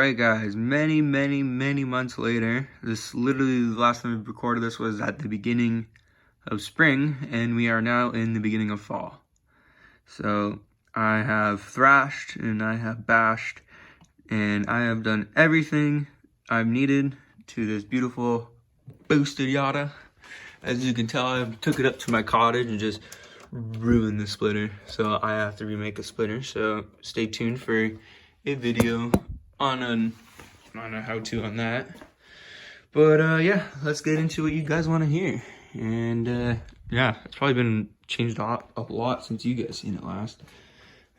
Alright guys, many months later, this literally the last time we recorded this was at the beginning of spring, and we are now in the beginning of fall. So I have thrashed and I have bashed and I have done everything I've needed to this beautiful boosted Miata. As you can tell, I took it up to my cottage and just ruined the splitter, so I have to remake a splitter. So stay tuned for a video on a how-to on that. But yeah, let's get into what you guys want to hear. And yeah, it's probably been changed a lot since you guys seen it last.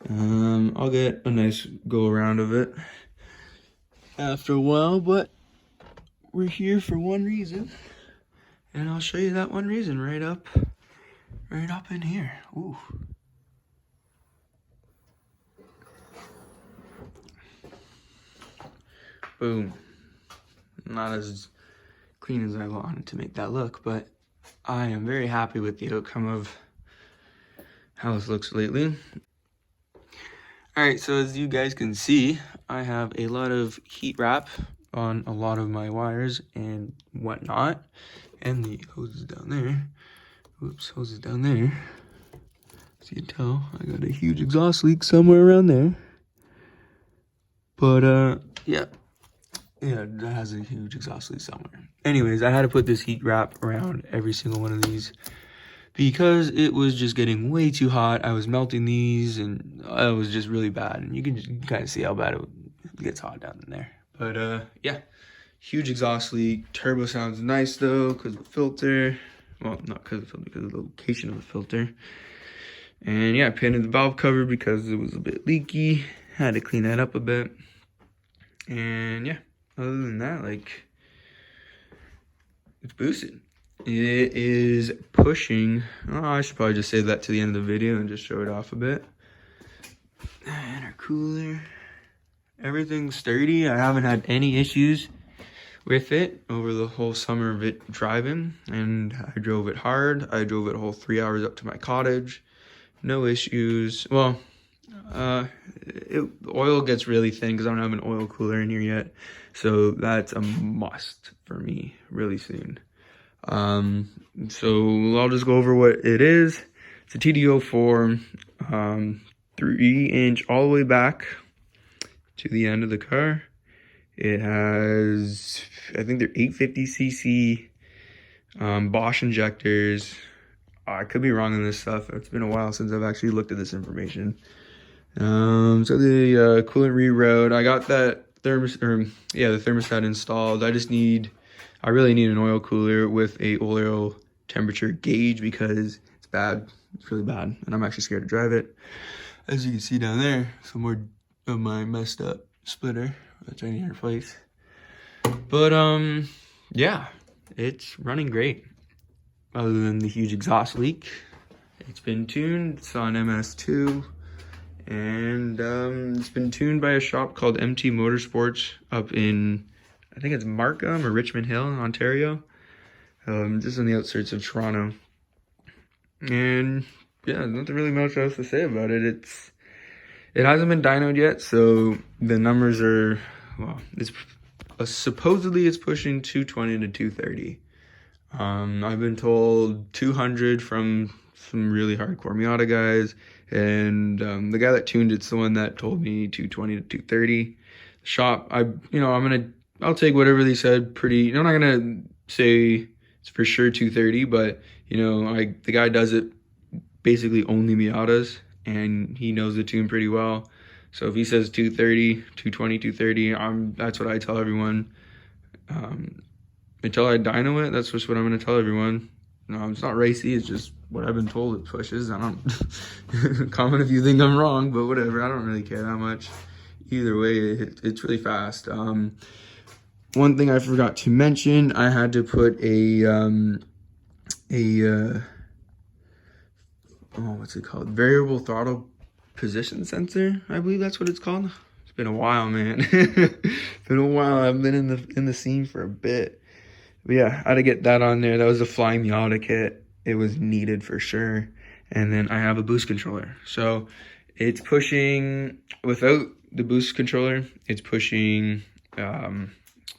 I'll get a nice go around of it after a while, but we're here for one reason, and I'll show you that one reason right up in here. Ooh. Boom. Not as clean as I wanted to make that look, but I am very happy with the outcome of how this looks lately. Alright, so as you guys can see, I have a lot of heat wrap on a lot of my wires and whatnot. And the hoses down there. Whoops, hoses down there. As you can tell, I got a huge exhaust leak somewhere around there. But yeah, that has a huge exhaust leak somewhere. Anyways, I had to put this heat wrap around every single one of these because it was just getting way too hot. I was melting these and it was just really bad. And you can kind of see how bad it gets hot down in there. But yeah, huge exhaust leak. Turbo sounds nice though because of the filter. Well, not because of the filter, because of the location of the filter. And yeah, I painted the valve cover because it was a bit leaky. Had to clean that up a bit. And yeah, other than that, like, it's boosted. It is pushing. Oh, I should probably just save that to the end of the video and just show it off a bit. And our cooler. Everything's sturdy. I haven't had any issues with it over the whole summer of it driving. And I drove it hard. I drove it a whole 3 hours up to my cottage. No issues. Well, the oil gets really thin because I don't have an oil cooler in here yet. So that's a must for me really soon. So I'll just go over what it is. It's a TD04, 3-inch all the way back to the end of the car. It has, I think they're 850cc Boshe injectors. I could be wrong on this stuff. It's been a while since I've actually looked at this information. So the coolant reroute, I got that the thermostat installed. I really need an oil cooler with a oil temperature gauge because it's bad. It's really bad, and I'm actually scared to drive it. As you can see down there, some more of my messed up splitter, which I need to replace. But yeah, it's running great. Other than the huge exhaust leak, it's been tuned. It's on MS2. And it's been tuned by a shop called MT Motorsports up in, I think it's Markham or Richmond Hill, Ontario. Just on the outskirts of Toronto. And yeah, nothing really much else to say about it. It hasn't been dynoed yet, so the numbers are, well, it's supposedly it's pushing 220 to 230. I've been told 200 from some really hardcore Miata guys. And the guy that tuned it's the one that told me 220 to 230. The shop, I'll take whatever they said. I'm not gonna say it's for sure 230, but the guy does it basically only Miatas, and he knows the tune pretty well. So if he says 230, 220, 230, that's what I tell everyone. Until I dyno it, that's just what I'm gonna tell everyone. No, it's not racy, it's just what I've been told it pushes. I don't comment if you think I'm wrong, but whatever. I don't really care that much. Either way, it's really fast. One thing I forgot to mention, I had to put what's it called? Variable throttle position sensor. I believe that's what it's called. It's been a while, man. It's been a while. I've been in the scene for a bit. But yeah, I had to get that on there. That was a Flying Miata kit. It was needed for sure. And then I have a boost controller. So it's pushing, without the boost controller, it's pushing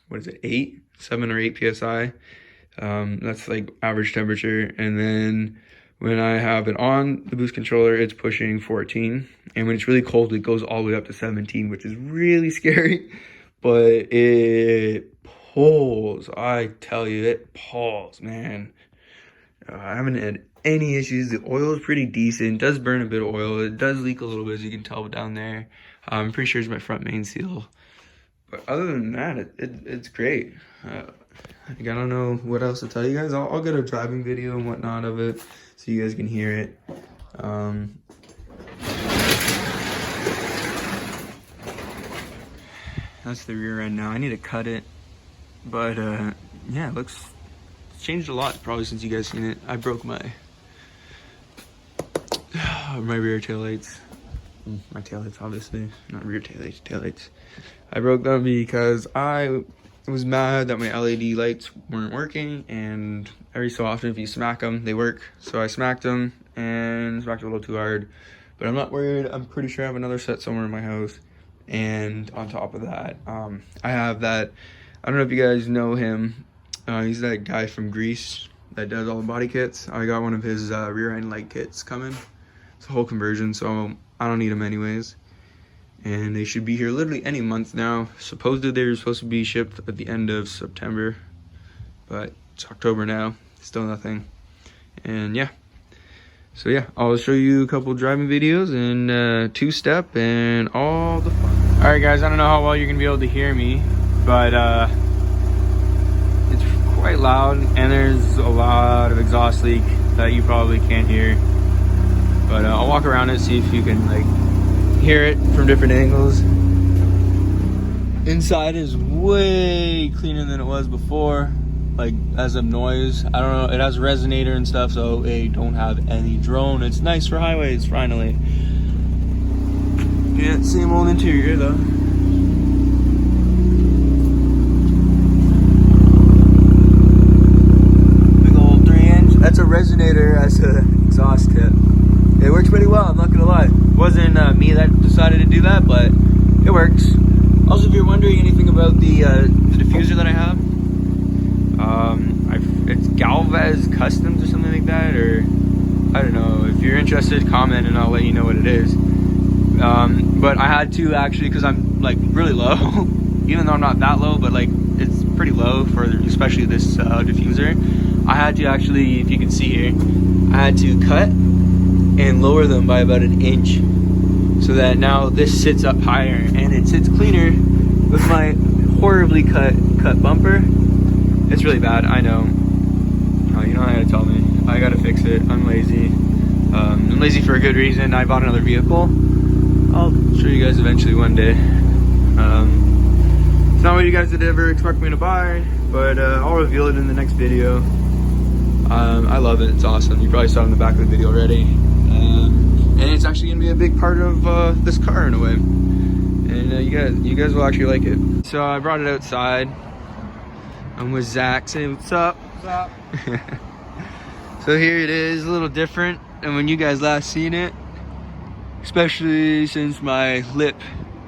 what is it, 7 or 8 psi. That's like average temperature. And then when I have it on the boost controller, it's pushing 14. And when it's really cold, it goes all the way up to 17, which is really scary. But it pulls. I tell you, it pulls, man. I haven't had any issues. The oil is pretty decent. It does burn a bit of oil. It does leak a little bit, as you can tell down there. I'm pretty sure it's my front main seal. But other than that, it's great. I don't know what else to tell you guys. I'll get a driving video and whatnot of it so you guys can hear it. That's the rear end now. I need to cut it. But yeah, it's changed a lot probably since you guys seen it. I broke my rear taillights. My taillights, obviously. Not rear taillights, taillights. I broke them because I was mad that my LED lights weren't working, and every so often if you smack them, they work. So I smacked them and smacked it a little too hard. But I'm not worried. I'm pretty sure I have another set somewhere in my house. And on top of that, I have that, I don't know if you guys know him. He's that guy from Greece that does all the body kits. I got one of his rear end light kits coming. It's a whole conversion, so I don't need them anyways. And they should be here literally any month now. Supposedly they were supposed to be shipped at the end of September, but it's October now, still nothing. And yeah, so yeah, I'll show you a couple driving videos and two-step and all the fun. All right guys, I don't know how well you're gonna be able to hear me, but it's quite loud and there's a lot of exhaust leak that you probably can't hear. But I'll walk around it, see if you can like hear it from different angles. Inside is way cleaner than it was before, like as of noise. I don't know, it has a resonator and stuff, so it don't have any drone. It's nice for highways, finally. Yeah, same old interior though. Big old 3-inch. That's a resonator as an exhaust tip. It works pretty well, I'm not gonna lie. It wasn't me that decided to do that, but it works. Also, if you're wondering anything about the diffuser that I have, it's Galvez Customs or something like that, or I don't know. If you're interested, comment and I'll let you know what it is. But I had to actually, because I'm like really low, even though I'm not that low, but like it's pretty low for especially this diffuser. I had to actually, if you can see here, I had to cut and lower them by about 1 inch, so that now this sits up higher and it sits cleaner with my horribly cut bumper. It's really bad, I know. You don't have to tell me. I gotta fix it. I'm lazy. I'm lazy for a good reason. I bought another vehicle. I'll show you guys eventually one day. It's not what you guys would ever expect me to buy, but I'll reveal it in the next video. I love it. It's awesome. You probably saw it in the back of the video already. And it's actually gonna be a big part of this car in a way. And you guys will actually like it. So I brought it outside. I'm with Zach. Say what's up. What's up? So here it is, a little different than when you guys last seen it. Especially since my lip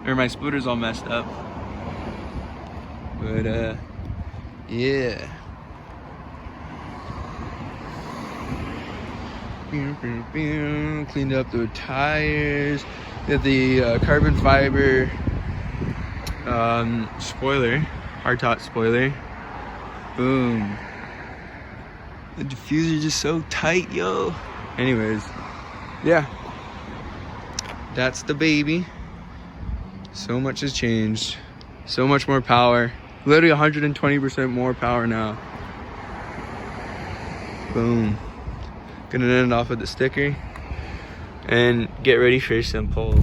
or my splitter's all messed up. But yeah. Cleaned up the tires. Got the carbon fiber spoiler, hardtop spoiler. Boom. The diffuser just so tight, yo. Anyways, yeah. That's the baby. So much has changed. So much more power. Literally 120% more power now. Boom. Gonna end it off with the sticker and get ready for some pulls.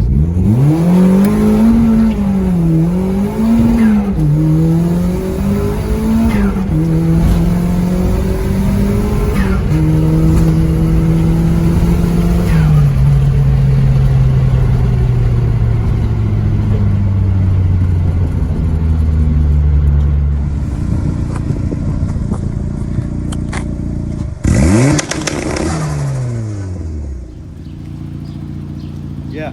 Yeah.